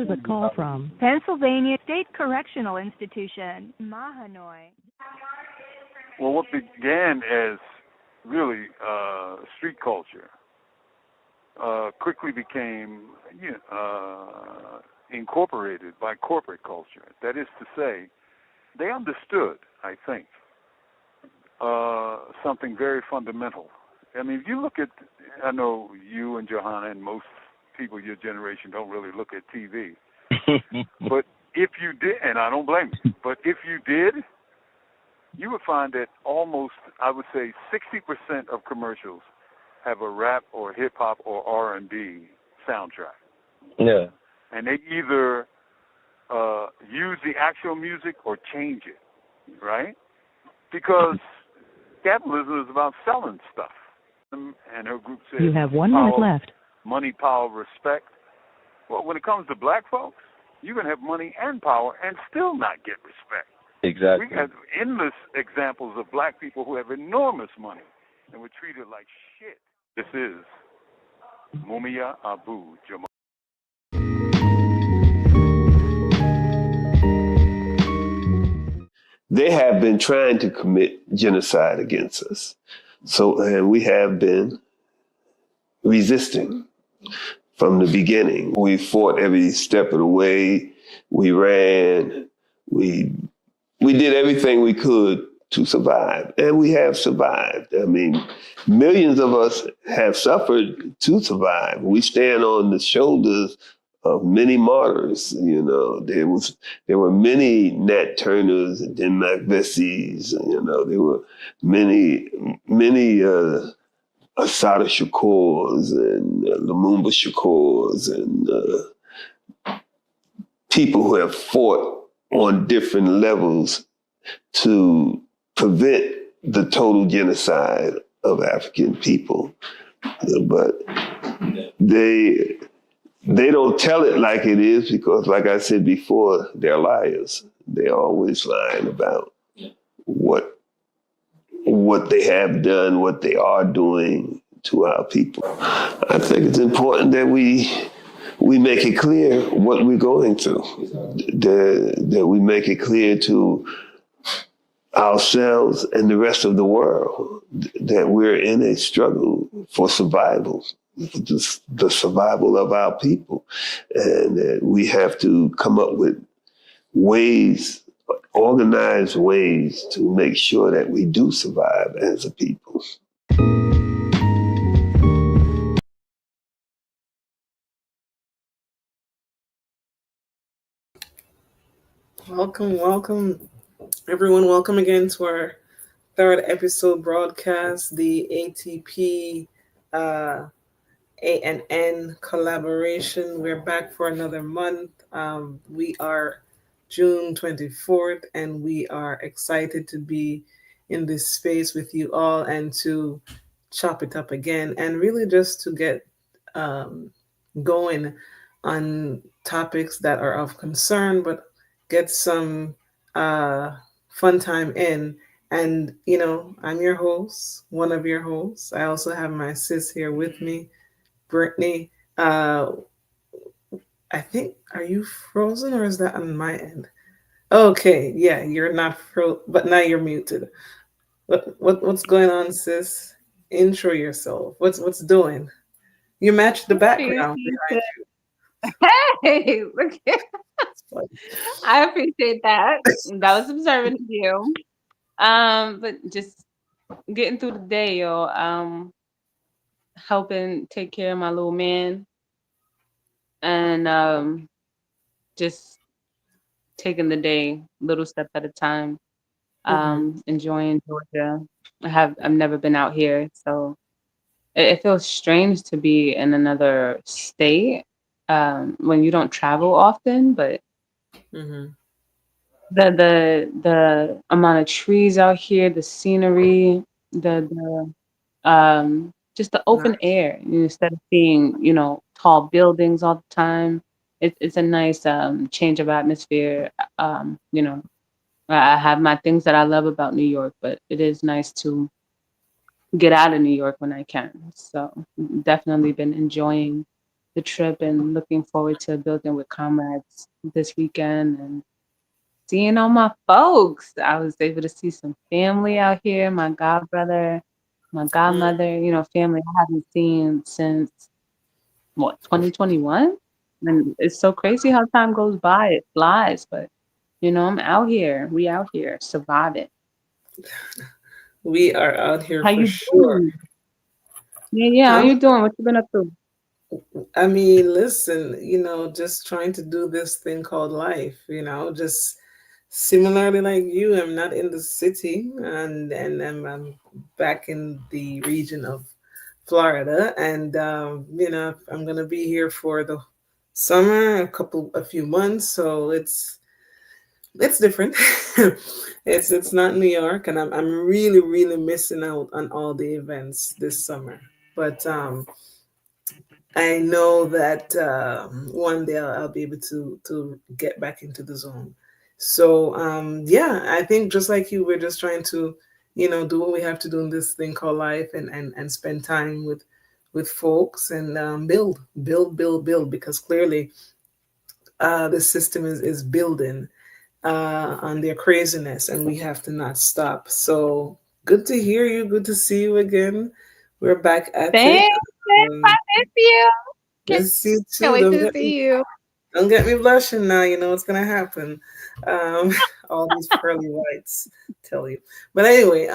is a call from Pennsylvania State Correctional Institution, Mahanoy. Well, what began as really street culture quickly became incorporated by corporate culture. That is to say, they understood, I think, something very fundamental. I mean, if you look at, I know you and Johanna and most people your generation don't really look at TV. But if you did, and I don't blame you, but if you did, you would find that almost, I would say, 60% of commercials have a rap or hip-hop or R&B soundtrack. Yeah. And they either use the actual music or change it, right? Because capitalism is about selling stuff. And her group says, you have 1 minute left. Money, power, respect. Well, when it comes to black folks, you can have money and power and still not get respect. Exactly. We have endless examples of black people who have enormous money and were treated like shit. This is Mumia Abu Jamal. They have been trying to commit genocide against us. And we have been resisting from the beginning. We fought every step of the way. We ran. We did everything we could to survive, and we have survived. I mean, millions of us have suffered to survive. We stand on the shoulders of many martyrs. You know, there were many Nat Turners and Denmark Vessies. You know, there were many Assata Shakurs and Lumumba Shakurs and people who have fought on different levels to prevent the total genocide of African people. But they don't tell it like it is because, like I said before, they're liars. They're always lying about what they have done, what they are doing to our people. I think it's important that we make it clear what we're going through, that we make it clear to ourselves and the rest of the world that we're in a struggle for survival, the survival of our people, and that we have to come up with ways, organized ways to make sure that we do survive as a people. Welcome, everyone. Welcome again to our third episode broadcast, the ATP ANN collaboration. We're back for another month. We are June 24th, and we are excited to be in this space with you all and to chop it up again, and really just to get going on topics that are of concern, but get some fun time in. And, you know, I'm your host, one of your hosts. I also have my sis here with me, Brittany. I think, are you frozen or is that on my end? Okay, yeah, you're not frozen, but now you're muted. What's going on, sis? Intro yourself. What's doing? You match the background behind you. Hey, look at I appreciate that. That was observant of you. But just getting through the day, yo. Helping take care of my little man, and just taking the day little step at a time. Enjoying Georgia. I've never been out here, so it feels strange to be in another state when you don't travel often, but the amount of trees out here, the scenery, the just the open air, instead of seeing, tall buildings all the time. It's a nice change of atmosphere. I have my things that I love about New York, but it is nice to get out of New York when I can. So definitely been enjoying the trip and looking forward to building with comrades this weekend and seeing all my folks. I was able to see some family out here, my god brother, my godmother, family I haven't seen since 2021? And it's so crazy how time goes by. It flies, but I'm out here. We out here surviving. We are out here How for you sure. doing? Yeah. How you doing? What you been up to? I mean, listen, just trying to do this thing called life, just similarly like you, I'm not in the city and I'm back in the region of Florida. And, I'm going to be here for the summer, a few months. So it's different. It's not New York, and I'm really, really missing out on all the events this summer. But, I know that one day I'll be able to get back into the zone. So yeah, I think just like you, we're just trying to, do what we have to do in this thing called life, and spend time with folks, and build, because clearly the system is building on their craziness, and we have to not stop. So good to hear you. Good to see you again. We're back at it. Thanks. I miss you. Miss you Can't too. wait to see you. Don't get me blushing now. You know what's gonna happen. Um, all these pearly whites, tell you. But anyway,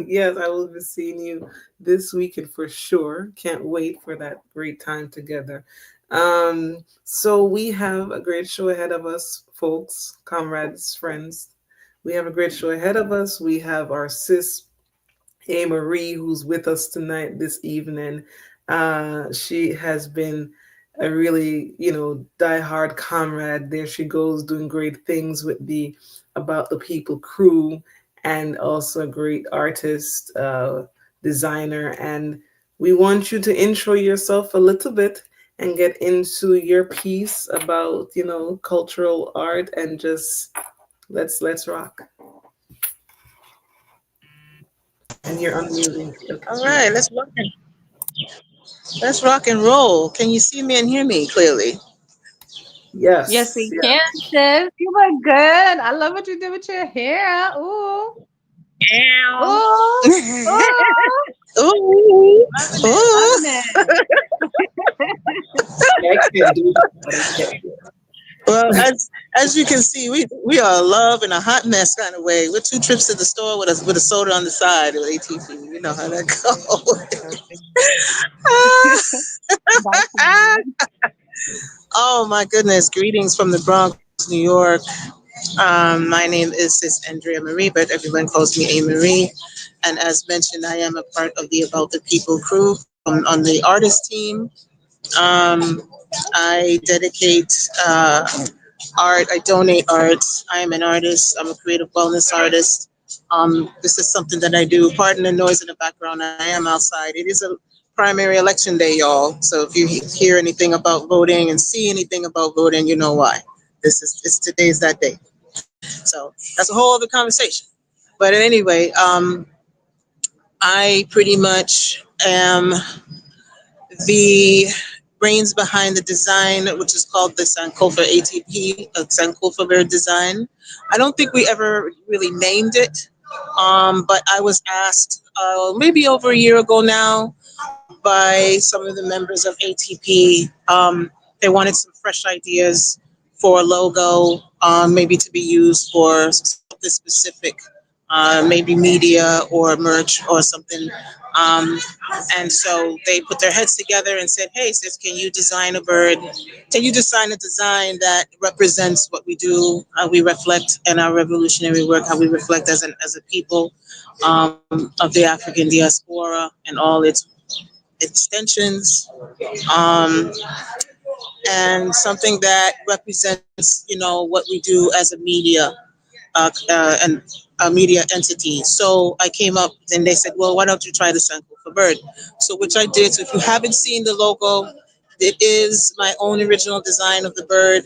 yes, I will be seeing you this weekend for sure. Can't wait for that great time together. So we have a great show ahead of us, folks, comrades, friends. We have a great show ahead of us. We have our sis A. Marie, who's with us tonight, this evening. She has been a really, diehard comrade. There she goes, doing great things with the About the People crew, and also a great artist, designer. And we want you to intro yourself a little bit and get into your piece about, cultural art, and just let's rock. And you're unmuting. All right, let's rock and roll. Can you see me and hear me clearly? Yes, Yes, we yeah. can, sis. You look good. I love what you did with your hair. Ooh. Ow. Ooh. Ooh. Ooh. Loving it. I can't do that, but I can't do it. Well, as you can see, we are a love in a hot mess kind of way. We're 2 trips to the store with a soda on the side with ATP. You know how that goes. Oh my goodness! Greetings from the Bronx, New York. My name is Sis Andrea Marie, but everyone calls me A. Marie. And as mentioned, I am a part of the About the People crew on the artist team. I dedicate art. I donate art. I am an artist. I'm a creative wellness artist. This is something that I do. Pardon the noise in the background. I am outside. It is a primary election day, y'all. So if you hear anything about voting and see anything about voting, you know why. Today's that day. So that's a whole other conversation. But anyway, I pretty much am the brains behind the design, which is called the Sankofa ATP, Sankofa Bird Design. I don't think we ever really named it, but I was asked maybe over a year ago now by some of the members of ATP. They wanted some fresh ideas for a logo, maybe to be used for something specific, maybe media or merch or something. And so they put their heads together and said, hey, sis, can you design a bird? Can you design a design that represents what we do, how we reflect in our revolutionary work, how we reflect as a people of the African diaspora and all its extensions, and something that represents, what we do as a media and a media entity. So I came up and they said, well, why don't you try the Sankofa bird? So which I did. So if you haven't seen the logo, it is my own original design of the bird,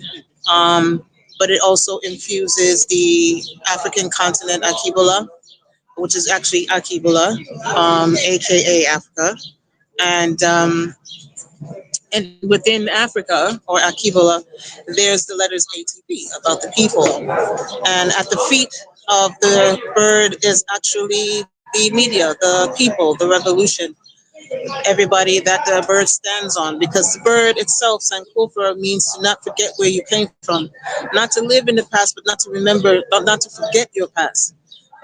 but it also infuses the African continent Akibola, which is actually Akibola, aka Africa, and And within Africa, or Akivola, there's the letters ATP, about the people. And at the feet of the bird is actually the media, the people, the revolution, everybody that the bird stands on. Because the bird itself, Sankofa, means to not forget where you came from, not to live in the past, but not to remember, not to forget your past.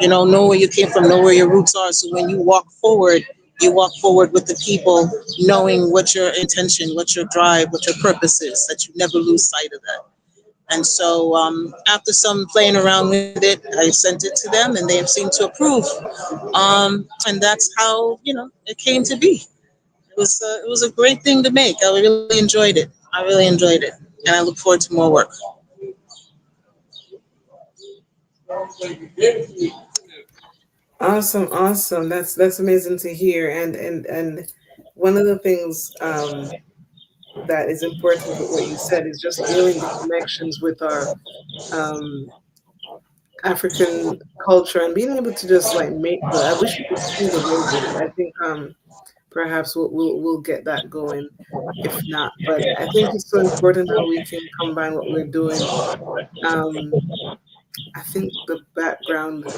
Know where you came from, know where your roots are. So when you walk forward with the people, knowing what your intention, what your drive, what your purpose is, that you never lose sight of that. And so after some playing around with it, I sent it to them and they have seemed to approve. And that's how, it came to be. It was a great thing to make. I really enjoyed it. I really enjoyed it. And I look forward to more work. Awesome. That's amazing to hear. And one of the things that is important with what you said is just building the connections with our um, African culture and being able to just like make the. I wish you could see the logos. I think perhaps we'll get that going. If not, but I think it's so important how we can combine what we're doing. Um, I think the background. I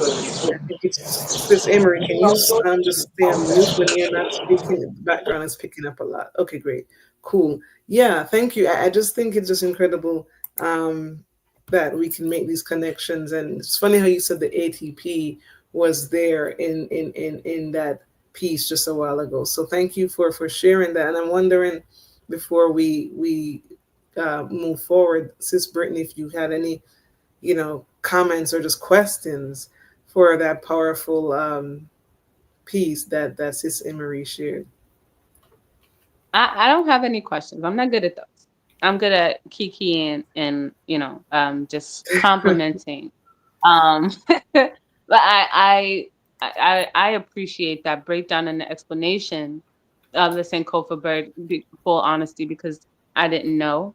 think it's Sis Emery. Can you just stay on mute when you're not speaking? The background is picking up a lot. Okay, great, cool. Yeah, thank you. I just think it's just incredible that we can make these connections. And it's funny how you said the ATP was there in that piece just a while ago. So thank you for sharing that. And I'm wondering, before we move forward, Sis Brittany, if you had any comments or just questions for that powerful piece that Sis Emery shared. I don't have any questions. I'm not good at those. I'm good at kikiing and just complimenting. But I appreciate that breakdown and the explanation of the Sankofa bird, full honesty, because I didn't know.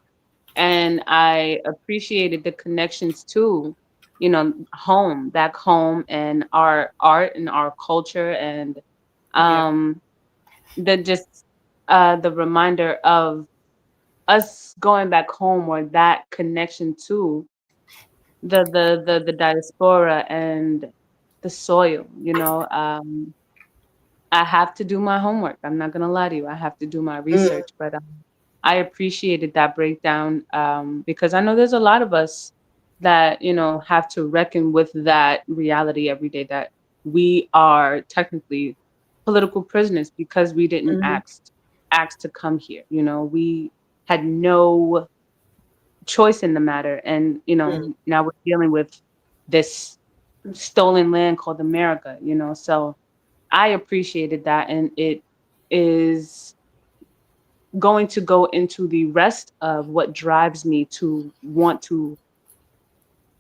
And I appreciated the connections to, home, back home, and our art and our culture, and the reminder of us going back home, or that connection to the diaspora and the soil. I have to do my homework. I'm not gonna lie to you. I have to do my research, but I appreciated that breakdown because I know there's a lot of us that have to reckon with that reality every day, that we are technically political prisoners because we didn't ask to come here. We had no choice in the matter, and now we're dealing with this stolen land called America. So I appreciated that, and it is going to go into the rest of what drives me to want to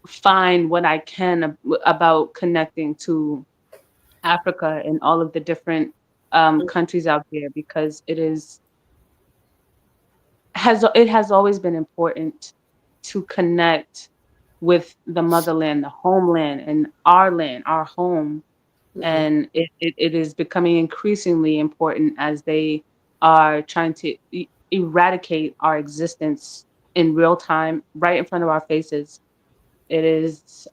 find what I can about connecting to Africa and all of the different countries out there, because it has always been important to connect with the motherland, the homeland, and our land, our home. And it is becoming increasingly important as they are trying to eradicate our existence in real time, right in front of our faces. It is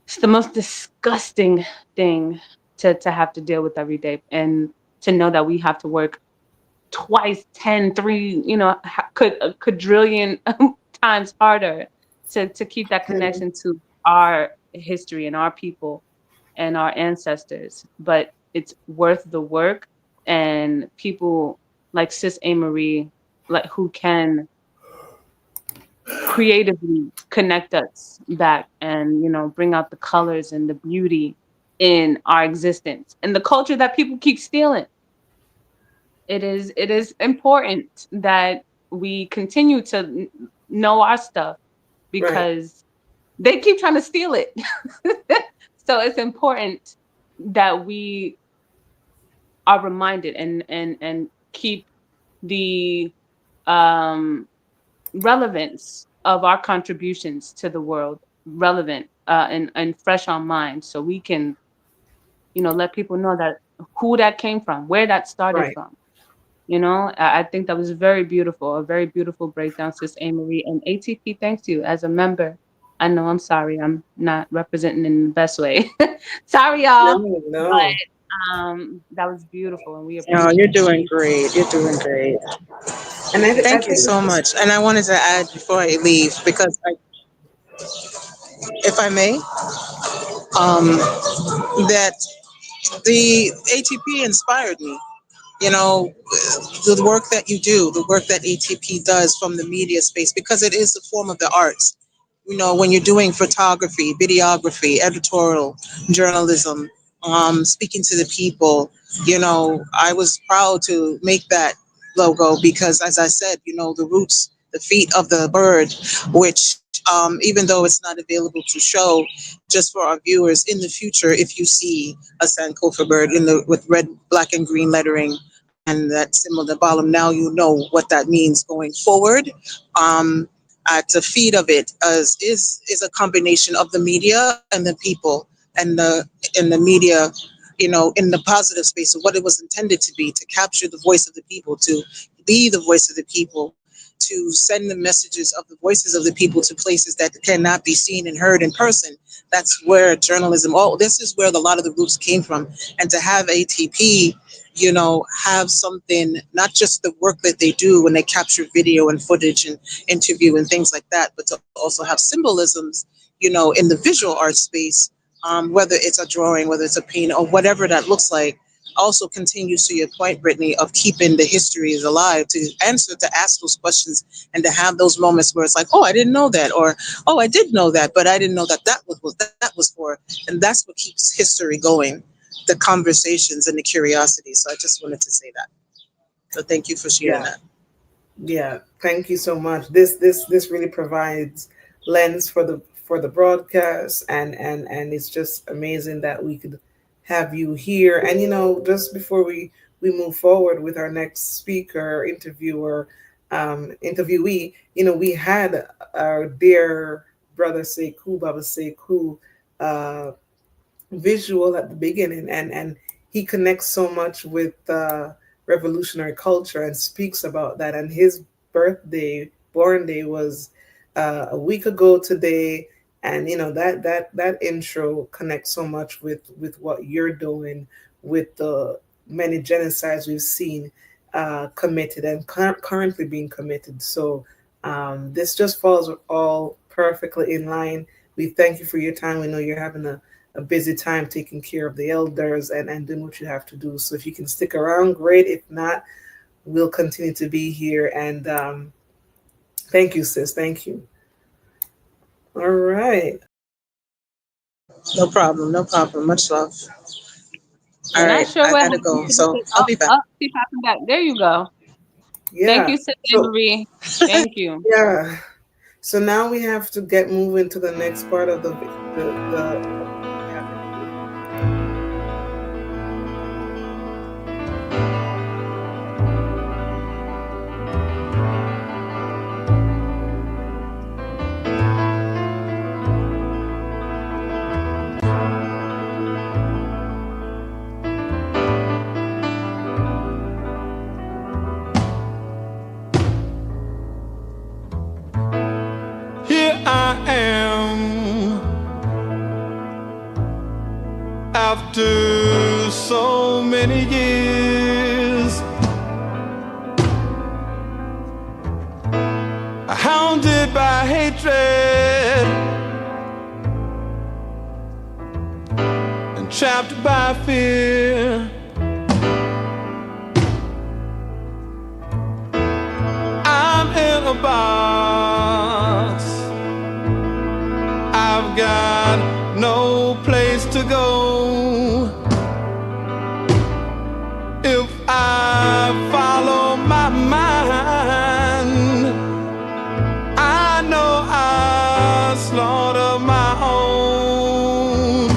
it's the most disgusting thing to have to deal with every day, and to know that we have to work twice, 10, 3, a quadrillion times harder to keep that connection to our history and our people and our ancestors. But it's worth the work, and people like Sis Marie, like, who can creatively connect us back and bring out the colors and the beauty in our existence and the culture that people keep stealing. It is important that we continue to know our stuff, because they keep trying to steal it. So it's important that we are reminded and keep the relevance of our contributions to the world relevant and fresh on mind, so we can let people know that who that came from, where that started from. You know, I think that was very beautiful, a very beautiful breakdown, Sis A. Marie. And ATP, thanks you as a member. I know I'm sorry, I'm not representing in the best way. Sorry, y'all. No. But that was beautiful, and we No, appreciate you're it. doing great. You're doing great. And I Thank you think so much. And I wanted to add before I leave, because if I may, that the ATP inspired me. You know, the work that you do, the work that ATP does from the media space, because it is a form of the arts. You know, when you're doing photography, videography, editorial journalism, speaking to the people, you know, I was proud to make that logo because, as I said, you know, the roots, the feet of the bird, which even though it's not available to show, just for our viewers in the future, if you see a Sankofa bird in the with red, black, and green lettering and that symbol at the bottom, now you know what that means going forward. At the feet of it is a combination of the media and the people, and the media, you know, in the positive space of what it was intended to be, to capture the voice of the people, to be the voice of the people, to send the messages of the voices of the people to places that cannot be seen and heard in person. That's where journalism, this is where a lot of the roots came from. And to have ATP, you know, have something, not just the work that they do when they capture video and footage and interview and things like that, but to also have symbolisms, you know, in the visual art space, whether it's a drawing, whether it's a paint, or whatever that looks like, also continues to your point, Brittany, of keeping the histories alive, to ask those questions, and to have those moments where it's like, oh, I didn't know that, or oh, I did know that, but I didn't know that that was for, and that's what keeps history going, the conversations and the curiosity. So I just wanted to say that. So thank you for sharing that. Yeah, thank you so much. This really provides lens for the broadcast, and it's just amazing that we could have you here. And you know, just before we move forward with our next speaker, interviewer, interviewee, you know, we had our dear brother Sekou, Baba Sekou, visual at the beginning, and he connects so much with revolutionary culture and speaks about that. And his born day was a week ago today, and you know that intro connects so much with what you're doing, with the many genocides we've seen committed and currently being committed. So this just falls all perfectly in line. We thank you for your time. We know you're having a busy time taking care of the elders and doing what you have to do. So if you can stick around, great. If not, we'll continue to be here. And thank you, sis. Thank you. All right. No problem. Much love. All I'm right, not sure I what gotta go, so I'll be back. Oh, keep popping back. There you go. Yeah. Thank you, Sister Marie. Thank you. Yeah. So now we have to get moving to the next part of the Here I am, after so many years, hounded by hatred and trapped by fear. I'm in a box, I've got no place to go. If I follow my mind, I know I slaughter my own.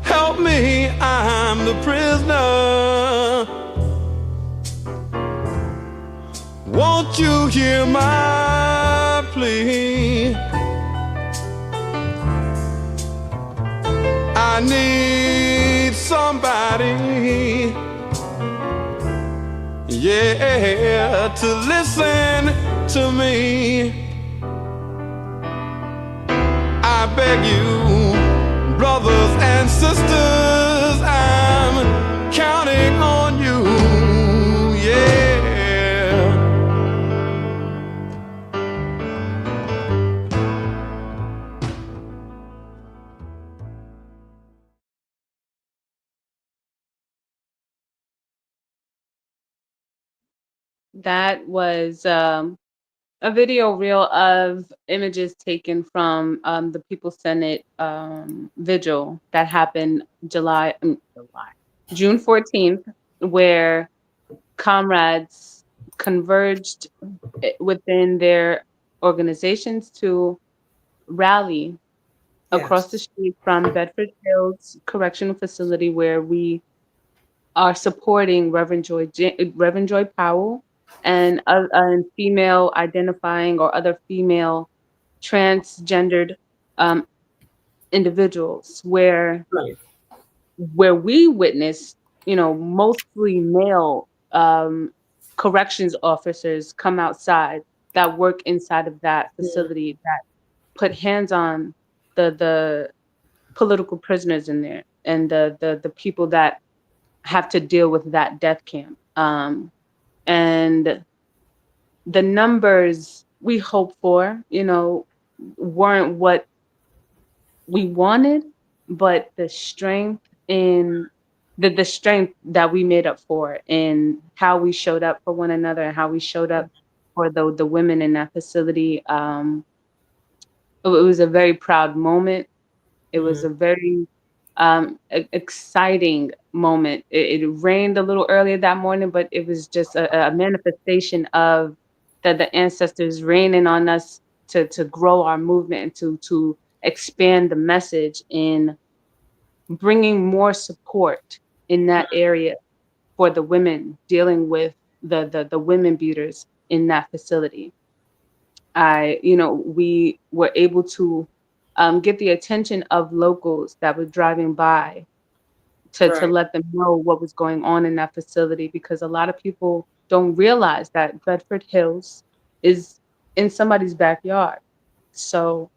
Help me, I'm the prisoner. Won't you hear my plea? I need somebody somebody, yeah, to listen to me. I beg you, brothers and sisters, I'm counting on you, yeah. That was a video reel of images taken from the People's Senate vigil that happened June 14th, where comrades converged within their organizations to rally across the Yes. street from Bedford Hills Correctional Facility, where we are supporting Reverend Joy Powell and female identifying or other female transgendered um, individuals, Right. where we witness, mostly male corrections officers come outside that work inside of that Mm. facility, that put hands on the political prisoners in there, and the people that have to deal with that death camp. And the numbers we hoped for, weren't what we wanted, but the strength in the strength that we made up for, and how we showed up for one another, and how we showed up for the women in that facility. It was a very proud moment. It was Mm. a very exciting moment. It rained a little earlier that morning, but it was just a manifestation of the ancestors raining on us to grow our movement and to expand the message in bringing more support in that area for the women dealing with the women beaters in that facility. We were able to get the attention of locals that were driving by to Right. let them know what was going on in that facility, because a lot of people don't realize that Bedford Hills is in somebody's backyard. So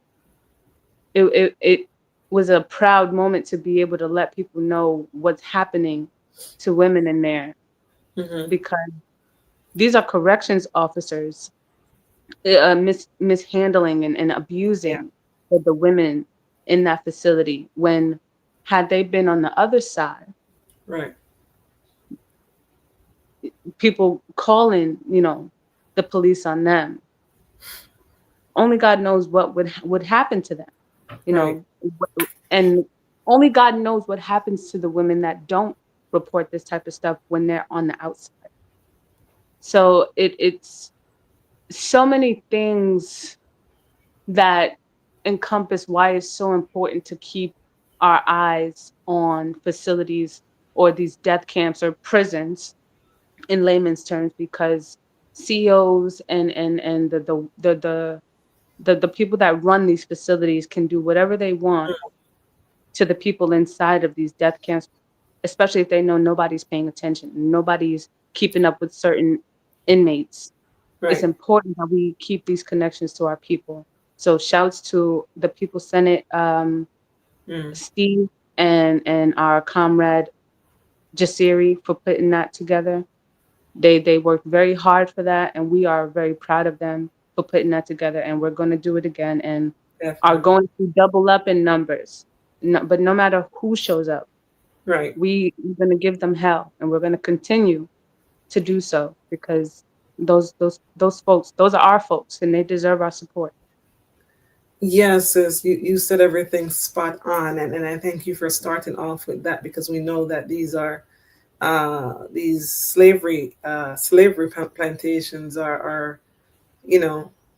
it was a proud moment to be able to let people know what's happening to women in there, Mm-hmm. because these are corrections officers mishandling and Yeah. abusing the women in that facility, when had they been on the other side, Right. people calling, the police on them. Only God knows what would happen to them, Right. and only God knows what happens to the women that don't report this type of stuff when they're on the outside. So it's so many things that encompass why it's so important to keep our eyes on facilities or these death camps or prisons in layman's terms, because CEOs and the people that run these facilities can do whatever they want to the people inside of these death camps, especially if they know nobody's paying attention, nobody's keeping up with certain inmates. It's Right. important that we keep these connections to our people. So shouts to the People Senate, Mm. Steve and our comrade Jasiri, for putting that together. They worked very hard for that, and we are very proud of them for putting that together. And we're going to do it again, and are Definitely. going to double up in numbers. But no matter who shows up, Right. we're going to give them hell, and we're going to continue to do so, because those folks, those are our folks, and they deserve our support. Yes, sis, you said everything spot on, and I thank you for starting off with that, because we know that these slavery plantations are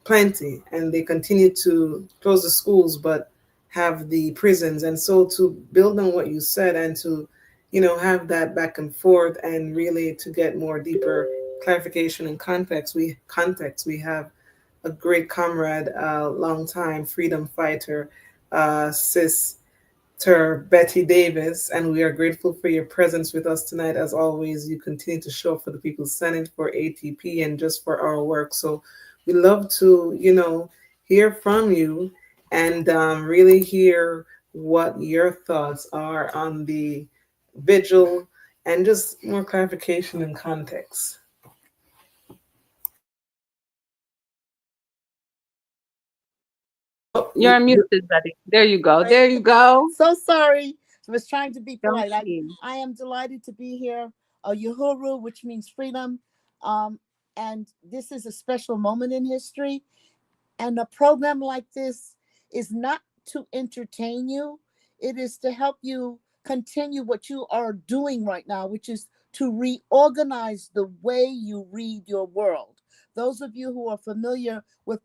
plenty, and they continue to close the schools but have the prisons. And so, to build on what you said, and to have that back and forth, and really to get more deeper clarification and context, we have a great comrade, long time freedom fighter, sis Dr. Betty Davis, and we are grateful for your presence with us tonight. As always, you continue to show up for the People's Senate, for ATP, and just for our work. So we love to, hear from you and really hear what your thoughts are on the vigil and just more clarification and context. You're unmuted, Betty. There you go. There you go. So sorry. I was trying to be Don't polite. be. I am delighted to be here. Uhuru, which means freedom. And this is a special moment in history. And a program like this is not to entertain you. It is to help you continue what you are doing right now, which is to reorganize the way you read your world. Those of you who are familiar with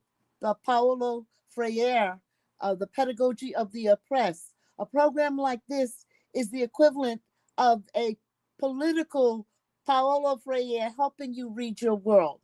Paulo Freire, The Pedagogy of the Oppressed, a program like this is the equivalent of a political Paulo Freire helping you read your world.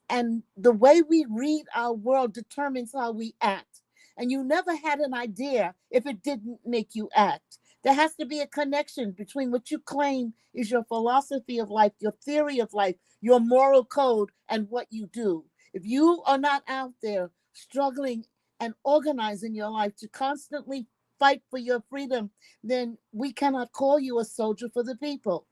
And the way we read our world determines how we act. And you never had an idea if it didn't make you act. There has to be a connection between what you claim is your philosophy of life, your theory of life, your moral code, and what you do. If you are not out there struggling and organizing your life to constantly fight for your freedom, then we cannot call you a soldier for the people.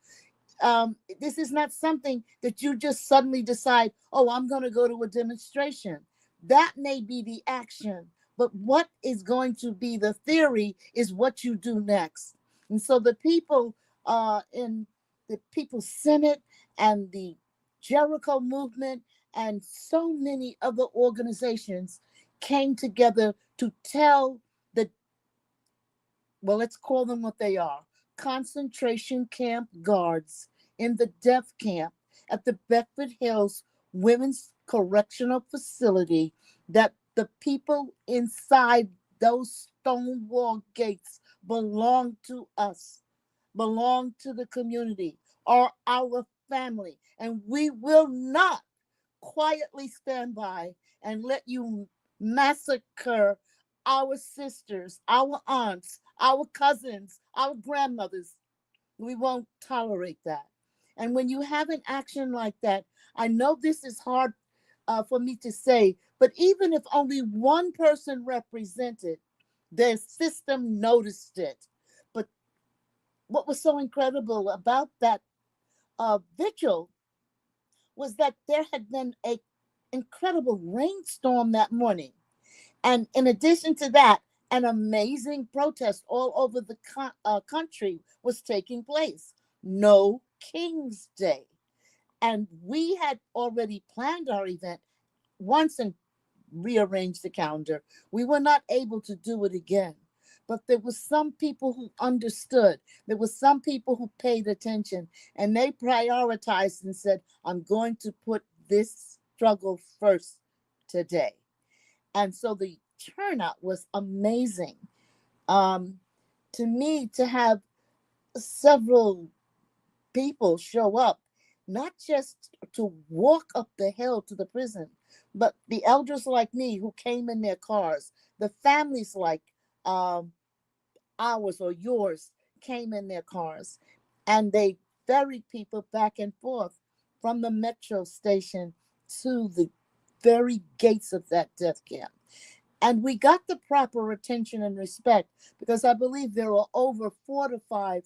This is not something that you just suddenly decide, oh, I'm going to go to a demonstration. That may be the action, but what is going to be the theory is what you do next. And so the people in the People's Senate and the Jericho movement and so many other organizations came together to tell let's call them what they are, concentration camp guards in the death camp at the Bedford Hills Women's Correctional Facility, that the people inside those stone wall gates belong to us, belong to the community, are our family, and we will not quietly stand by and let you massacre our sisters, our aunts, our cousins, our grandmothers. We won't tolerate that. And when you have an action like that, I know this is hard for me to say, but even if only one person represented, the system noticed it. But what was so incredible about that vigil was that there had been an incredible rainstorm that morning. And in addition to that, an amazing protest all over the country was taking place. No King's Day. And we had already planned our event once and rearranged the calendar. We were not able to do it again. But there were some people who understood. There were some people who paid attention, and they prioritized and said, I'm going to put this struggle first today. And so the turnout was amazing. To me, to have several people show up, not just to walk up the hill to the prison, but the elders like me who came in their cars, the families like ours or yours came in their cars, and they ferried people back and forth from the metro station to the very gates of that death camp. And we got the proper attention and respect because I believe there were over 4 to 5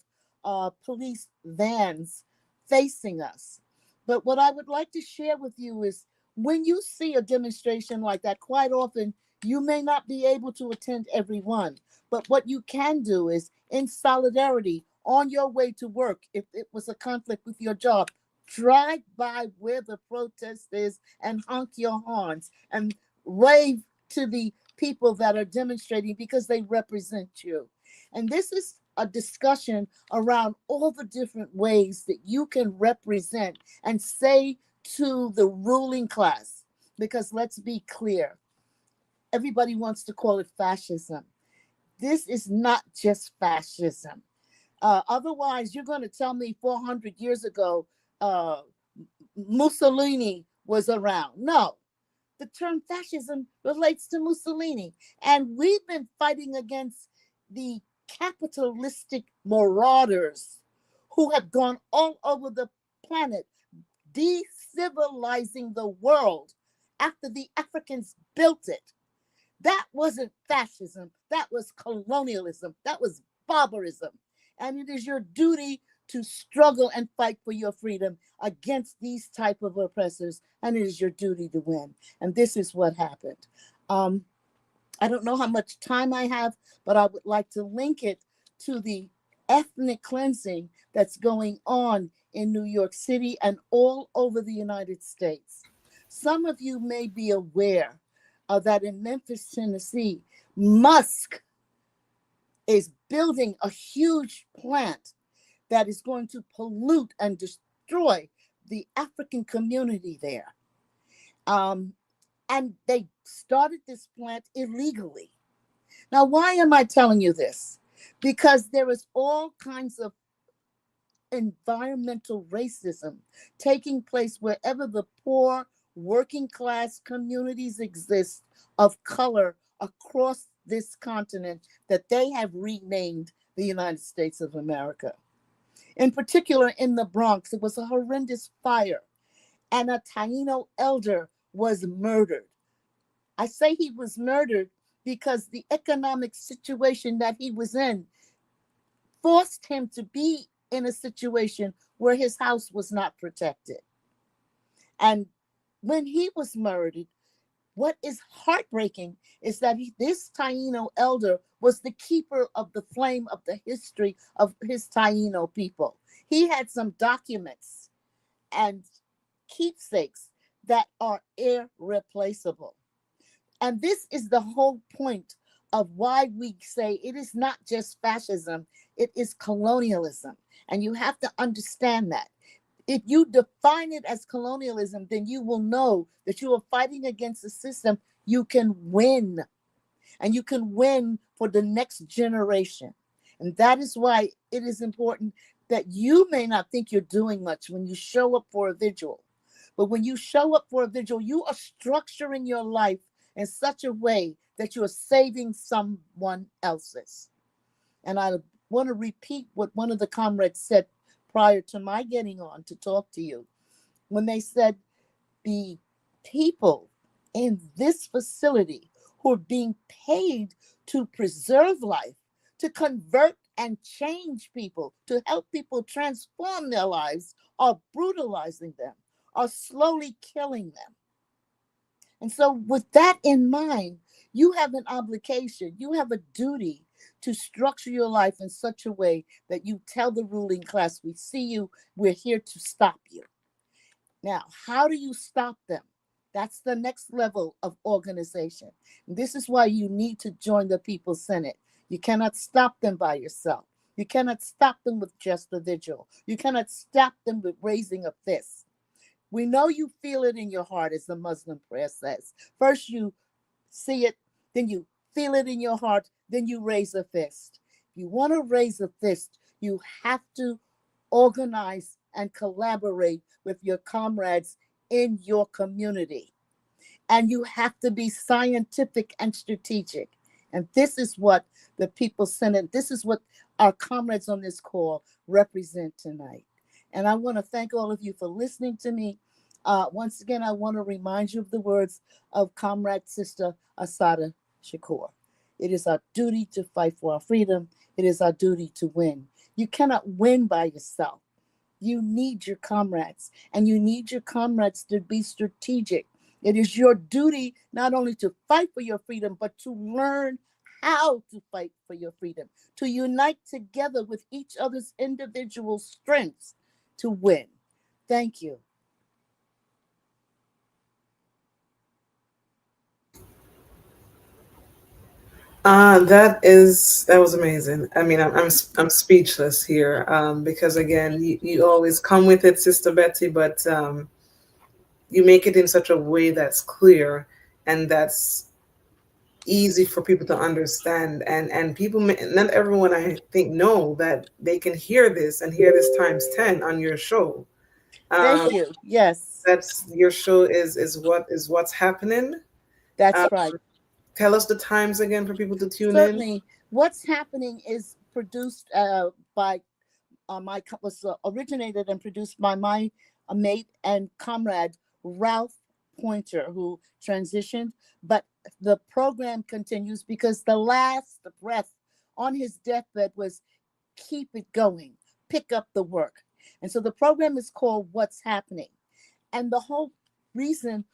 police vans facing us. But what I would like to share with you is when you see a demonstration like that, quite often you may not be able to attend every one. But what you can do is in solidarity on your way to work, if it was a conflict with your job, drive by where the protest is and honk your horns and wave to the people that are demonstrating because they represent you. And this is a discussion around all the different ways that you can represent and say to the ruling class, because let's be clear, everybody wants to call it fascism. This is not just fascism. Otherwise, you're going to tell me 400 years ago, Mussolini was around. No, the term fascism relates to Mussolini. And we've been fighting against the capitalistic marauders who have gone all over the planet, decivilizing the world after the Africans built it. That wasn't fascism. That was colonialism. That was barbarism. And it is your duty to struggle and fight for your freedom against these type of oppressors. And it is your duty to win. And this is what happened. I don't know how much time I have, but I would like to link it to the ethnic cleansing that's going on in New York City and all over the United States. Some of you may be aware that in Memphis, Tennessee, Musk is building a huge plant that is going to pollute and destroy the African community there. And they started this plant illegally. Now, why am I telling you this? Because there is all kinds of environmental racism taking place wherever the poor working class communities exist of color across this continent that they have renamed the United States of America. In particular, in the Bronx, it was a horrendous fire, and a Taino elder was murdered. I say he was murdered because the economic situation that he was in forced him to be in a situation where his house was not protected. And when he was murdered, what is heartbreaking is that this Taino elder was the keeper of the flame of the history of his Taino people. He had some documents and keepsakes that are irreplaceable. And this is the whole point of why we say it is not just fascism, it is colonialism. And you have to understand that. If you define it as colonialism, then you will know that you are fighting against a system you can win. And you can win for the next generation. And that is why it is important that you may not think you're doing much when you show up for a vigil. But when you show up for a vigil, you are structuring your life in such a way that you are saving someone else's. And I want to repeat what one of the comrades said prior to my getting on to talk to you, when they said the people in this facility who are being paid to preserve life, to convert and change people, to help people transform their lives, are brutalizing them, are slowly killing them. And so with that in mind, you have an obligation, you have a duty to structure your life in such a way that you tell the ruling class, we see you, we're here to stop you. Now, how do you stop them? That's the next level of organization. And this is why you need to join the People's Senate. You cannot stop them by yourself. You cannot stop them with just a vigil. You cannot stop them with raising a fist. We know you feel it in your heart, as the Muslim prayer says. First you see it, then you feel it in your heart, then you raise a fist. If you want to raise a fist, you have to organize and collaborate with your comrades in your community. And you have to be scientific and strategic. And this is what the People's Senate, this is what our comrades on this call represent tonight. And I want to thank all of you for listening to me. Once again, I want to remind you of the words of Comrade Sister Assata Shakur. It is our duty to fight for our freedom. It is our duty to win. You cannot win by yourself. You need your comrades, and you need your comrades to be strategic. It is your duty not only to fight for your freedom, but to learn how to fight for your freedom, to unite together with each other's individual strengths to win. Thank you. That was amazing. I mean, I'm speechless here because again, you always come with it, Sister Betty, but you make it in such a way that's clear and that's easy for people to understand. And people, not everyone, I think, know that they can hear this and hear this times 10 on your show. Thank you. Yes, that's your show is what's happening. That's right. Tell us the times again for people to tune in. Certainly. What's happening is produced originated and produced by my mate and comrade Ralph Pointer, who transitioned. But the program continues because the last breath on his deathbed was keep it going, pick up the work. And so the program is called What's Happening. And the whole reason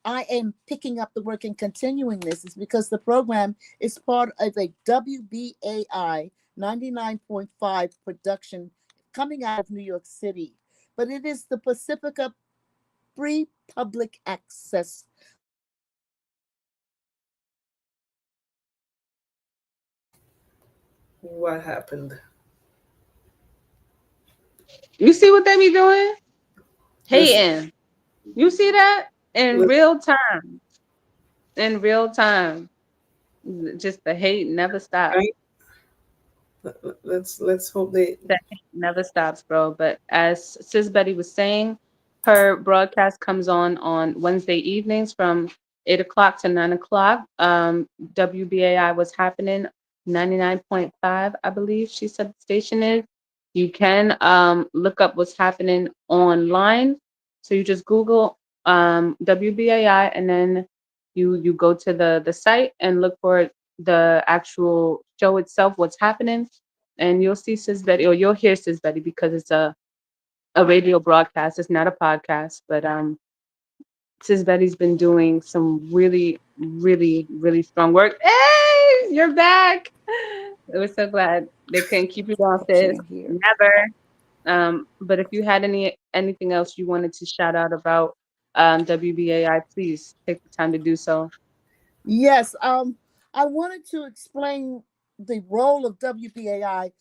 I am picking up the work and continuing this is because the program is part of a WBAI 99.5 production coming out of New York City. But it is the Pacifica Free Public Access. What happened? You see what they be doing? Hating. You see that? In real time. In real time. Just the hate never stops. Right? Let's hope they. That hate never stops, bro. But as Sis Betty was saying, her broadcast comes on Wednesday evenings from 8 o'clock to 9 o'clock. WBAI was happening 99.5, I believe she said the station is. You can look up what's happening online. So you just Google WBAI and then you go to the site and look for the actual show itself, what's happening, and you'll see Sis Betty, or you'll hear Sis Betty because it's a radio broadcast. It's not a podcast, but Sis Betty's been doing some really, really, really strong work. Hey, you're back. We're so glad they couldn't keep you down, sis. Never. But if you had anything else you wanted to shout out about WBAI, please take the time to do so. Yes, I wanted to explain the role of WBAI,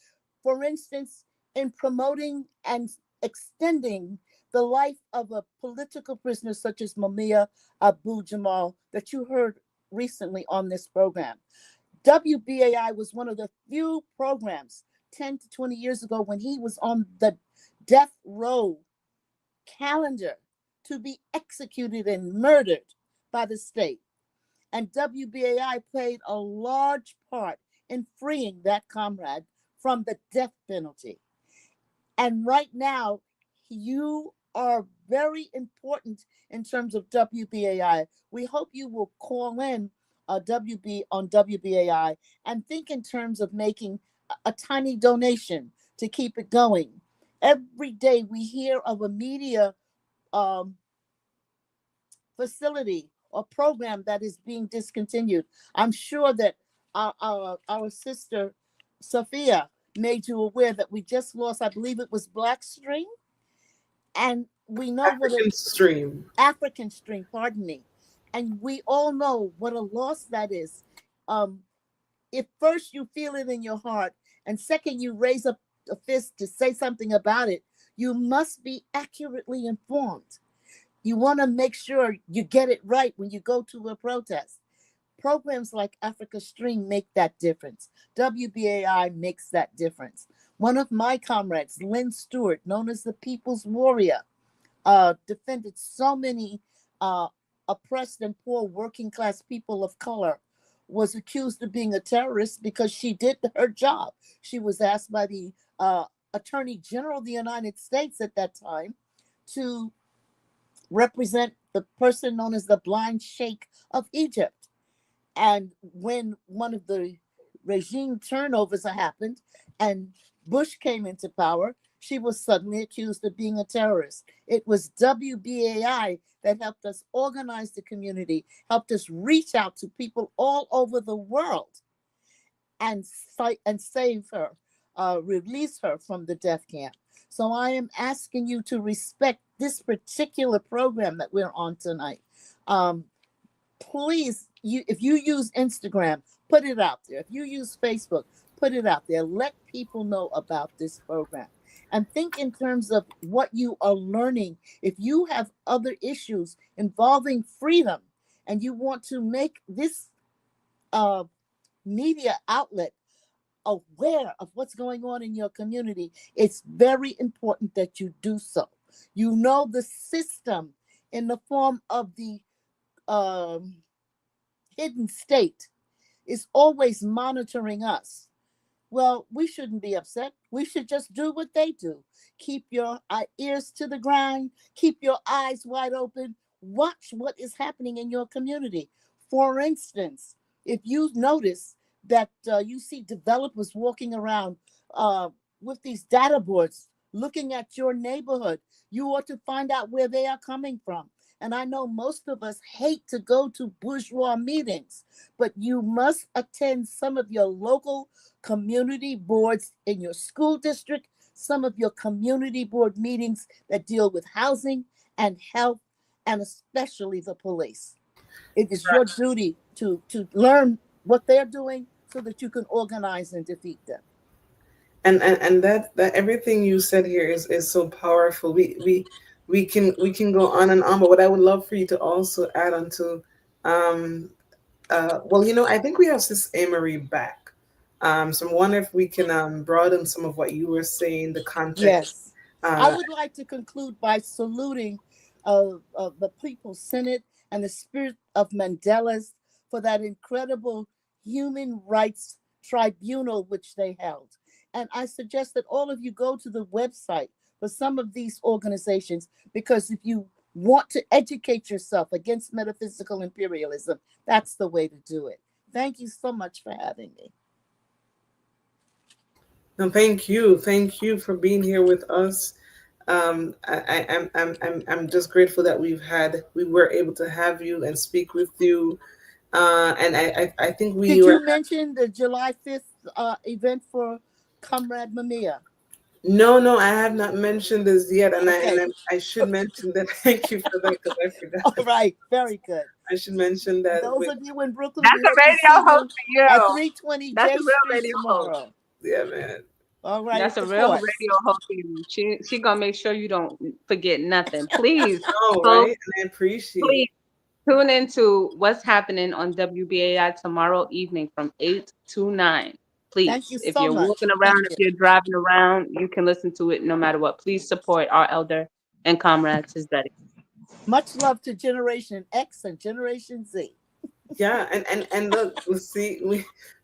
for instance, in promoting and extending the life of a political prisoner such as Mumia Abu-Jamal that you heard recently on this program. WBAI was one of the few programs 10 to 20 years ago when he was on the death row calendar to be executed and murdered by the state. And WBAI played a large part in freeing that comrade from the death penalty. And right now, you are very important in terms of WBAI. We hope you will call in WBAI and think in terms of making a tiny donation to keep it going. Every day we hear of a media facility or program that is being discontinued. I'm sure that our sister Sophia made you aware that we just lost, I believe it was Blackstream, and we know African Stream, pardon me. And we all know what a loss that is. If first you feel it in your heart, and second you raise up a fist to say something about it, you must be accurately informed. You want to make sure you get it right when you go to a protest. Programs like Africa Stream make that difference. WBAI makes that difference. One of my comrades, Lynn Stewart, known as the People's Warrior, defended so many oppressed and poor working class people of color, was accused of being a terrorist because she did her job. She was asked by the Attorney General of the United States at that time to represent the person known as the Blind Sheikh of Egypt. And when one of the regime turnovers happened and Bush came into power, she was suddenly accused of being a terrorist. It was WBAI that helped us organize the community, helped us reach out to people all over the world and save her, release her from the death camp. So I am asking you to respect this particular program that we're on tonight. Please, if you use Instagram, put it out there. If you use Facebook, put it out there. Let people know about this program. And think in terms of what you are learning. If you have other issues involving freedom and you want to make this media outlet aware of what's going on in your community, it's very important that you do so. You know, the system in the form of the hidden state is always monitoring us. Well, we shouldn't be upset. We should just do what they do. Keep your ears to the ground, keep your eyes wide open, watch what is happening in your community. For instance, if you notice that you see developers walking around uh, with these data boards looking at your neighborhood, you ought to find out where they are coming from. And I know most of us hate to go to bourgeois meetings, but you must attend some of your local community boards in your school district, some of your community board meetings that deal with housing and health, and especially the police. It is your duty to learn what they're doing so that you can organize and defeat them. And that everything you said here is so powerful. We can go on and on, but what I would love for you to also add on to, well, I think we have Sis Amory back. So I wonder if we can broaden some of what you were saying, the context. Yes. I would like to conclude by saluting the People's Senate and the spirit of Mandela's for that incredible human rights tribunal which they held. And I suggest that all of you go to the website for some of these organizations, because if you want to educate yourself against metaphysical imperialism, that's the way to do it. Thank you so much for having me. No, thank you for being here with us. I'm just grateful that we were able to have you and speak with you. And I think Did you mention the July 5th event for Comrade Mamiya? No, I have not mentioned this yet, and I should mention that. Thank you for that, because I forgot. All right, very good. I should mention that. Those of you in Brooklyn, that's a radio host for you. At 320 that's J a real Street radio tomorrow. Host. Yeah, man. All right. That's a real radio host. She gonna make sure you don't forget nothing. Please. Right? And I appreciate. Please tune into what's happening on WBAI tomorrow evening from 8 to 9. Please, thank you if so you're much. walking around, if you're driving around, you can listen to it no matter what. Please support our elder and comrades, his daddy. Much love to Generation X and Generation Z. Yeah, and look, let's see,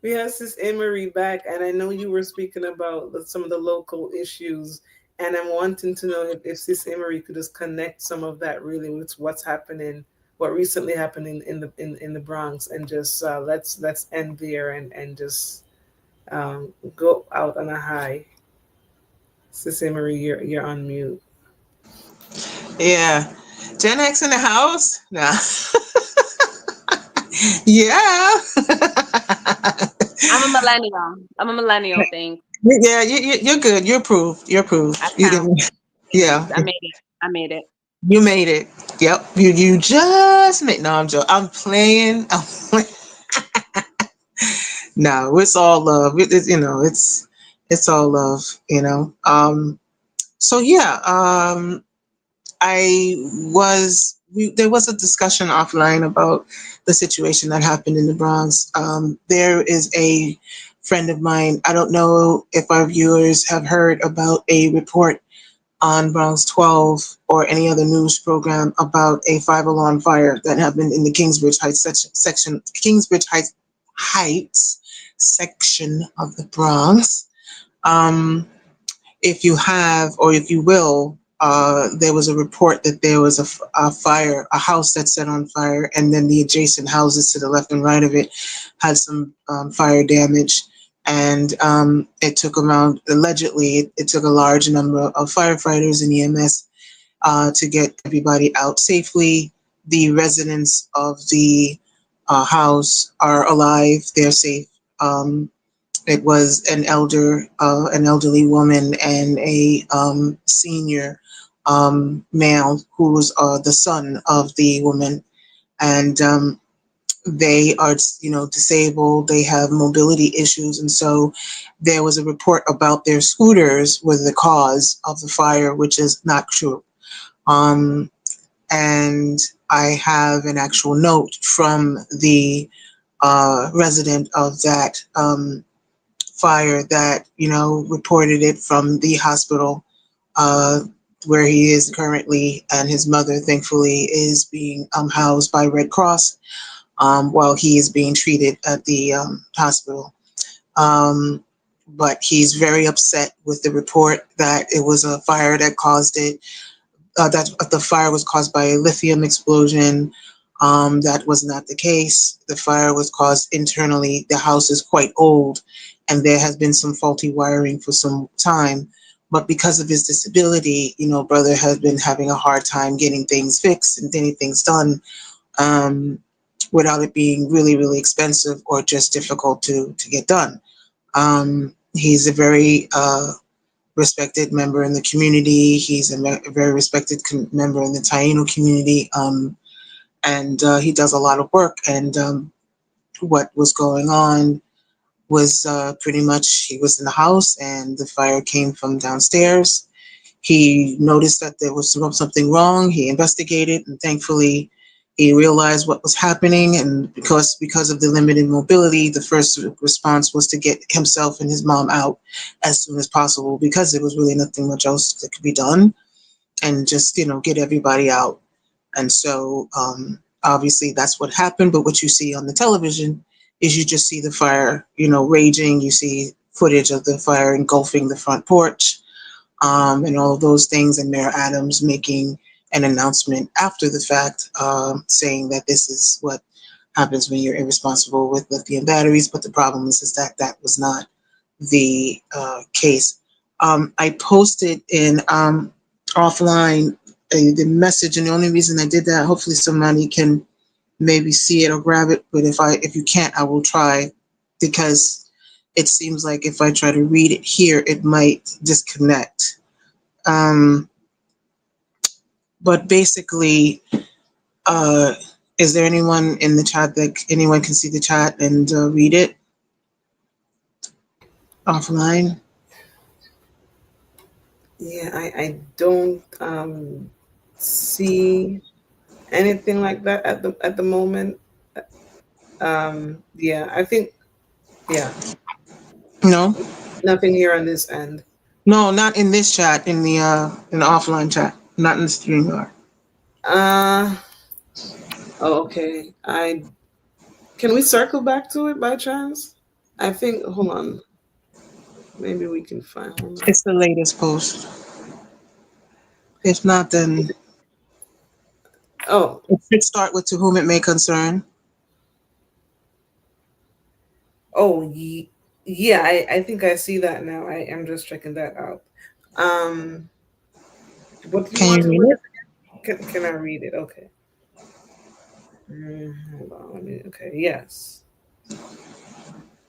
we have Sis Amory back, and I know you were speaking about some of the local issues, and I'm wanting to know if Sis Amory could just connect some of that really with what's happening, what recently happened in the Bronx, and just let's end there and just go out on a high. Sis Amory, you're on mute. Yeah, Gen X in the house. Nah. Yeah. I'm a millennial thing. Yeah, you're good. You're approved. Yeah. I made it. You made it. Yep. You just made. No, I'm joking. I'm playing. No, it's all love. It's all love. So yeah. There was a discussion offline about the situation that happened in the Bronx. There is a friend of mine. I don't know if our viewers have heard about a report on Bronx 12 or any other news program about a 5-alarm fire that happened in the Kingsbridge Heights section of the Bronx. If you have, or if you will, there was a report that there was a fire, a house that set on fire, and then the adjacent houses to the left and right of it had some fire damage. And it took allegedly, it took a large number of firefighters and EMS to get everybody out safely. The residents of the house are alive, they're safe. It was an elderly woman and a senior male who was the son of the woman, and they are, disabled. They have mobility issues, and so there was a report about their scooters were the cause of the fire, which is not true. And I have an actual note from the resident of that fire that reported it from the hospital where he is currently, and his mother thankfully is being housed by Red Cross while he is being treated at the hospital. but he's very upset with the report that it was a fire that caused it. That the fire was caused by a lithium explosion. That was not the case. The fire was caused internally. The house is quite old, and there has been some faulty wiring for some time. But because of his disability, brother has been having a hard time getting things fixed and getting things done, without it being really, really expensive or just difficult to get done. He's a very respected member in the community. He's a very respected member in the Taino community, and he does a lot of work. And what was going on was pretty much he was in the house and the fire came from downstairs. He noticed that there was something wrong. He investigated, and thankfully he realized what was happening. And because of the limited mobility, the first response was to get himself and his mom out as soon as possible, because there was really nothing much else that could be done, and just get everybody out. And so obviously that's what happened. But what you see on the television is you just see the fire, raging. You see footage of the fire engulfing the front porch, and all of those things, and Mayor Adams making an announcement after the fact, saying that this is what happens when you're irresponsible with lithium batteries. But the problem is that that was not the case. I posted in offline the message, and the only reason I did that, hopefully somebody can maybe see it or grab it. But if you can't, I will try, because it seems like if I try to read it here, it might disconnect. But basically, is there anyone in the chat that anyone can see the chat and read it offline? Yeah, I don't see anything like that at the moment. Yeah, I think, yeah. No? Nothing here on this end. No, not in this chat, in the offline chat, not in the StreamYard. Okay. Can we circle back to it by chance? I think, hold on. Maybe we can find one. It's the latest post. If not, then it should start with "To whom it may concern." Oh, yeah, I think I see that now. I am just checking that out. What do you want to read it? Can I read it? Okay. Hold on. Okay. Yes.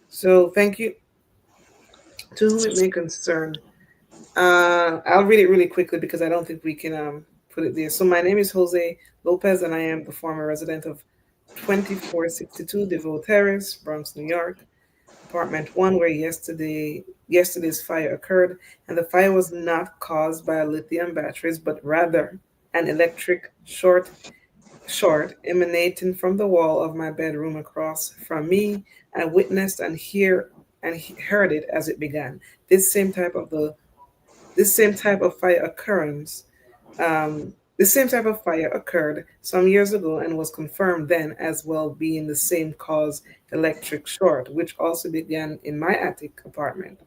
So thank you. To whom it may concern. I'll read it really quickly because I don't think we can put it there. So my name is Jose Lopez, and I am the former resident of 2462 DeVoe Terrace, Bronx, New York, apartment 1, where yesterday's fire occurred. And the fire was not caused by lithium batteries, but rather an electric short emanating from the wall of my bedroom across from me. I witnessed and heard it as it began. This same type of fire occurrence. This same type of fire occurred some years ago and was confirmed then as well being the same cause, electric short, which also began in my attic apartment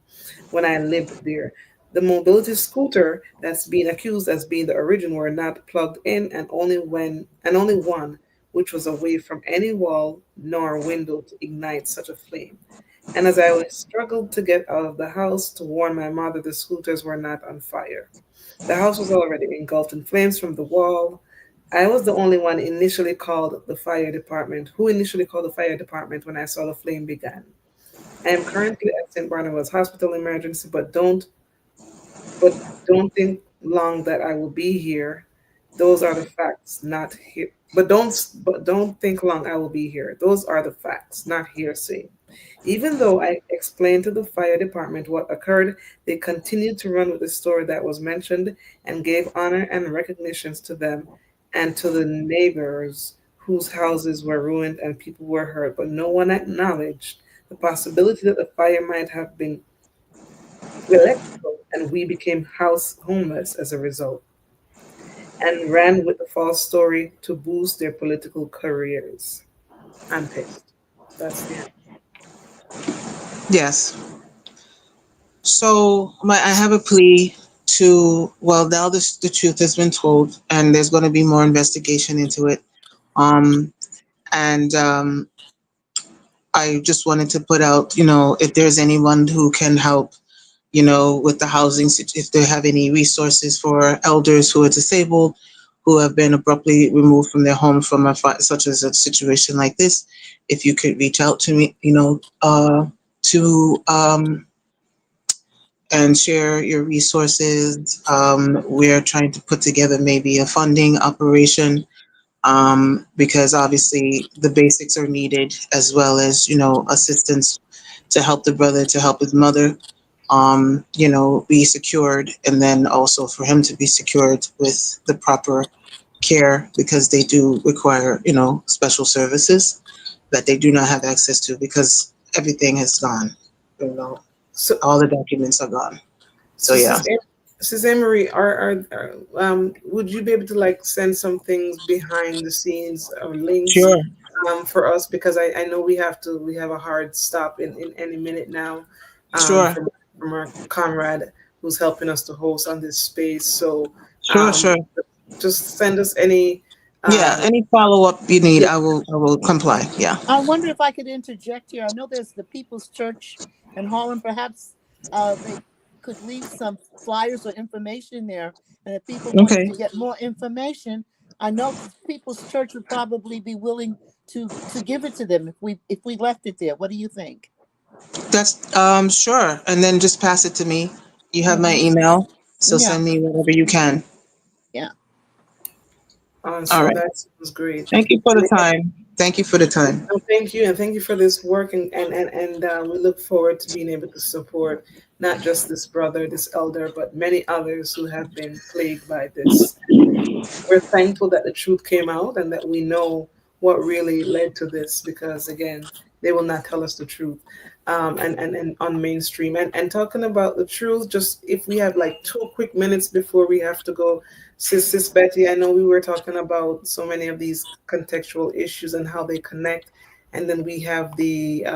when I lived there. The mobility scooter that's being accused as being the origin were not plugged in, and only one which was away from any wall nor window to ignite such a flame. And as I struggled to get out of the house to warn my mother the scooters were not on fire. The house was already engulfed in flames from the wall. I was the only one who initially called the fire department when I saw the flame began. I am currently at St. Barnabas Hospital emergency, but don't think long that I will be here. Those are the facts, not here. But don't think long I will be here. Those are the facts, not hearsay. Even though I explained to the fire department what occurred, they continued to run with the story that was mentioned and gave honor and recognitions to them and to the neighbors whose houses were ruined and people were hurt. But no one acknowledged the possibility that the fire might have been electrical and we became homeless as a result, and ran with the false story to boost their political careers. I'm pissed. That's the end. Yes. So I have a plea to, well, now the truth has been told, and there's going to be more investigation into it. Um, and I just wanted to put out, if there's anyone who can help, with the housing, if they have any resources for elders who are disabled, who have been abruptly removed from their home from such as a situation like this, if you could reach out to me, to and share your resources. We're trying to put together maybe a funding operation, because obviously the basics are needed, as well as, assistance to help the brother, to help his mother, be secured, and then also for him to be secured with the proper care, because they do require, special services that they do not have access to, because everything has gone, So, all the documents are gone. So yeah. Sis Emery, would you be able to like send some things behind the scenes or links Sure. for us, because I know we have a hard stop in any minute now, Sure. from our comrade who's helping us to host on this space. So Sure. just send us any Any follow-up you need, yeah. I will comply. Yeah. I wonder if I could interject here. I know there's the People's Church in Harlem. Perhaps they could leave some flyers or information there. And if people wanted Okay. to get more information, I know the People's Church would probably be willing to give it to them if we left it there. What do you think? That's sure. And then just pass it to me. You have my Hmm. email, so Yeah, send me whatever you can. yeah. All So right. that was great. Thank you for the And time. Thank you for the time. thank you, and thank you for this work, and we look forward to being able to support not just this brother, this elder, but many others who have been plagued by this. We're thankful that the truth came out and that we know what really led to this, because again, they will not tell us the truth. And on mainstream, and talking about the truth, just if we have like 2 quick minutes before we have to go, sis Betty, I know we were talking about so many of these contextual issues and how they connect, and then we have the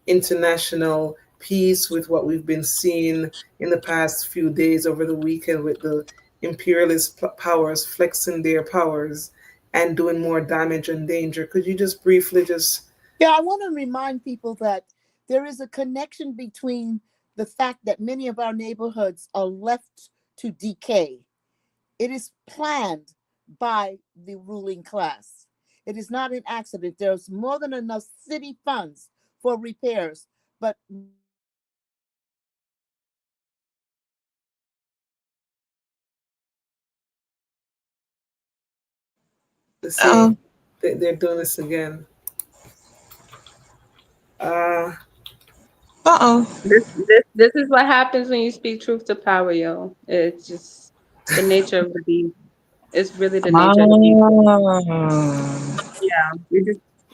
international piece with what we've been seeing in the past few days over the weekend with the imperialist powers flexing their powers and doing more damage and danger. Could you just briefly just Yeah, I want to remind people that there is a connection between the fact that many of our neighborhoods are left to decay. It is planned by the ruling class. It is not an accident. There's more than enough city funds for repairs, but see they're doing this again? Uh, Uh-oh. This is what happens when you speak truth to power, yo. It's just the nature of the beast. It's really the nature of the beast. Ah. Yeah,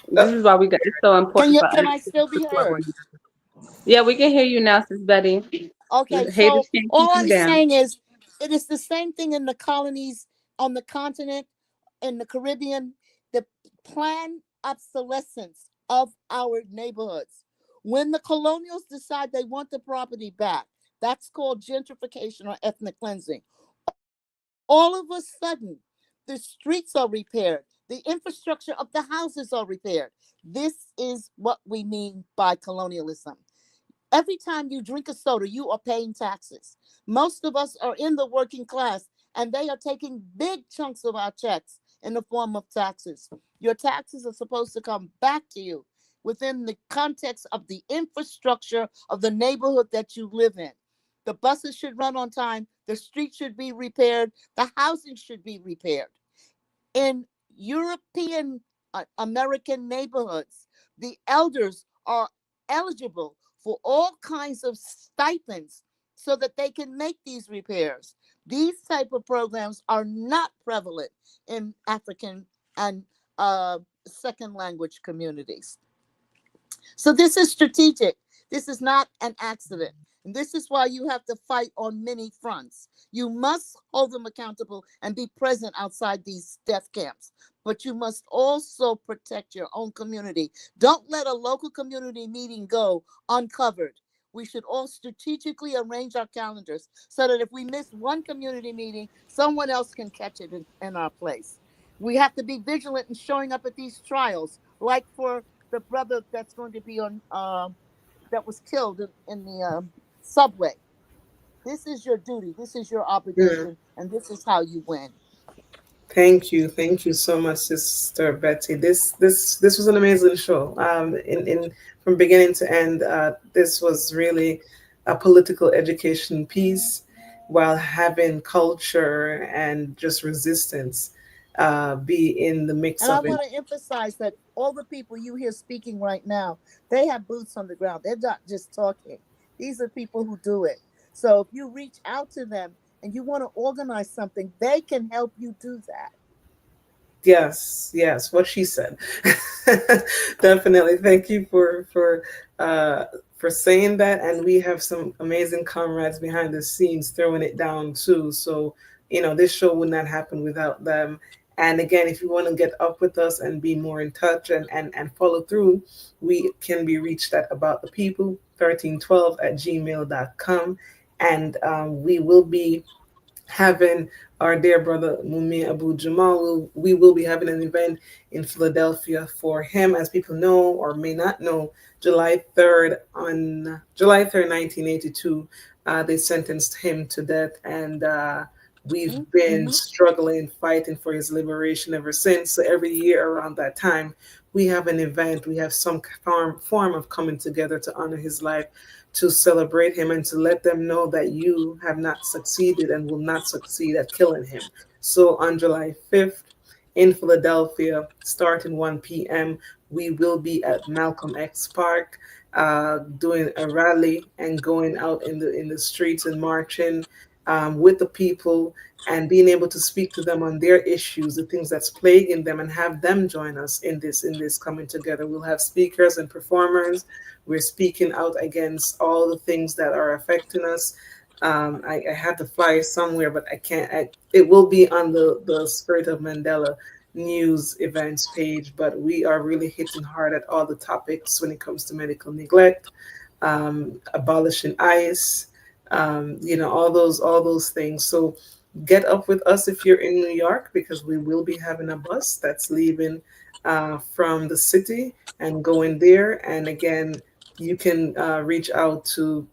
this is why we got. It's so important for us can I to still be support heard? one another. Yeah, we can hear you now, Sis Betty. Okay, so Haters can't keep all you I'm down. saying is it is the same thing in the colonies on the continent, in the Caribbean, the planned obsolescence of our neighborhoods. When the colonials decide they want the property back, that's called gentrification or ethnic cleansing. All of a sudden, the streets are repaired, the infrastructure of the houses are repaired. This is what we mean by colonialism. Every time you drink a soda, you are paying taxes. Most of us are in the working class, and they are taking big chunks of our checks in the form of taxes. Your taxes are supposed to come back to you within the context of the infrastructure of the neighborhood that you live in. The buses should run on time, the streets should be repaired, the housing should be repaired. In European American neighborhoods, the elders are eligible for all kinds of stipends so that they can make these repairs. These type of programs are not prevalent in African and second language communities. So this is strategic. This is not an accident. And this is why you have to fight on many fronts. You must hold them accountable and be present outside these death camps. But you must also protect your own community. Don't let a local community meeting go uncovered. we should all strategically arrange our calendars so that if we miss one community meeting, someone else can catch it in our place. We have to be vigilant in showing up at these trials, like for the brother that's going to be on, that was killed in the subway. This is your duty, this is your obligation, and this is how you win. Thank you so much, Sister Betty. This was an amazing show. In from beginning to end, this was really a political education piece, while having culture and just resistance be in the mix And I of it. want to emphasize that all the people you hear speaking right now, they have boots on the ground. They're not just talking. These are people who do it. So if you reach out to them and you want to organize something, they can help you do that. Yes, what she said. Definitely. Thank you for saying that. And we have some amazing comrades behind the scenes throwing it down too. So, this show would not happen without them. And again, if you want to get up with us and be more in touch and follow through, we can be reached at aboutthepeople1312@gmail.com. And we will be having our dear brother Mumia Abu Jamal. We will be having an event in Philadelphia for him. As people know or may not know, July 3rd, 1982, they sentenced him to death. And we've been struggling, fighting for his liberation ever since. So every year around that time, we have an event. We have some form of coming together to honor his life, to celebrate him, and to let them know that you have not succeeded and will not succeed at killing him. So on July 5th in Philadelphia, starting 1 p.m., we will be at Malcolm X Park doing a rally and going out in the streets and marching with the people and being able to speak to them on their issues, the things that's plaguing them, and have them join us in this coming together. We'll have speakers and performers. We're speaking out against all the things that are affecting us. I have the flyer somewhere, but I can't. It will be on the Spirit of Mandela news events page, but we are really hitting hard at all the topics when it comes to medical neglect, abolishing ICE, all those things. So get up with us if you're in New York, because we will be having a bus that's leaving from the city and going there. And again, you can reach out to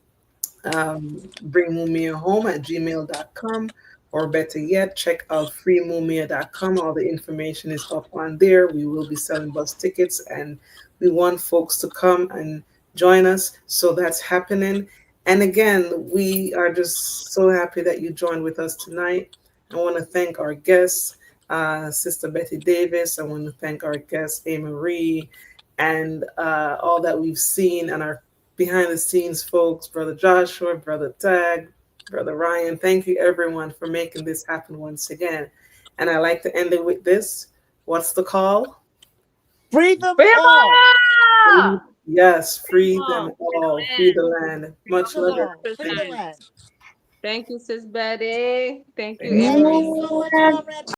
bringmumia@gmail.com, or better yet, check out freemumia.com. All the information is up on there. We will be selling bus tickets, and we want folks to come and join us. So that's happening. And again, we are just so happy that you joined with us tonight. I want to thank our guests, Sister Betty Davis. I want to thank our guest, A. Marie, and all that we've seen, and our behind the scenes folks, Brother Joshua, Brother Tag, Brother Ryan. Thank you, everyone, for making this happen once again. And I like to end it with this. What's the call? Free them all. Yes, free them all. Free the land. Much love. Free the land. Thank you, Sis Betty. Thank you, Thank Emily. you so much, Comrade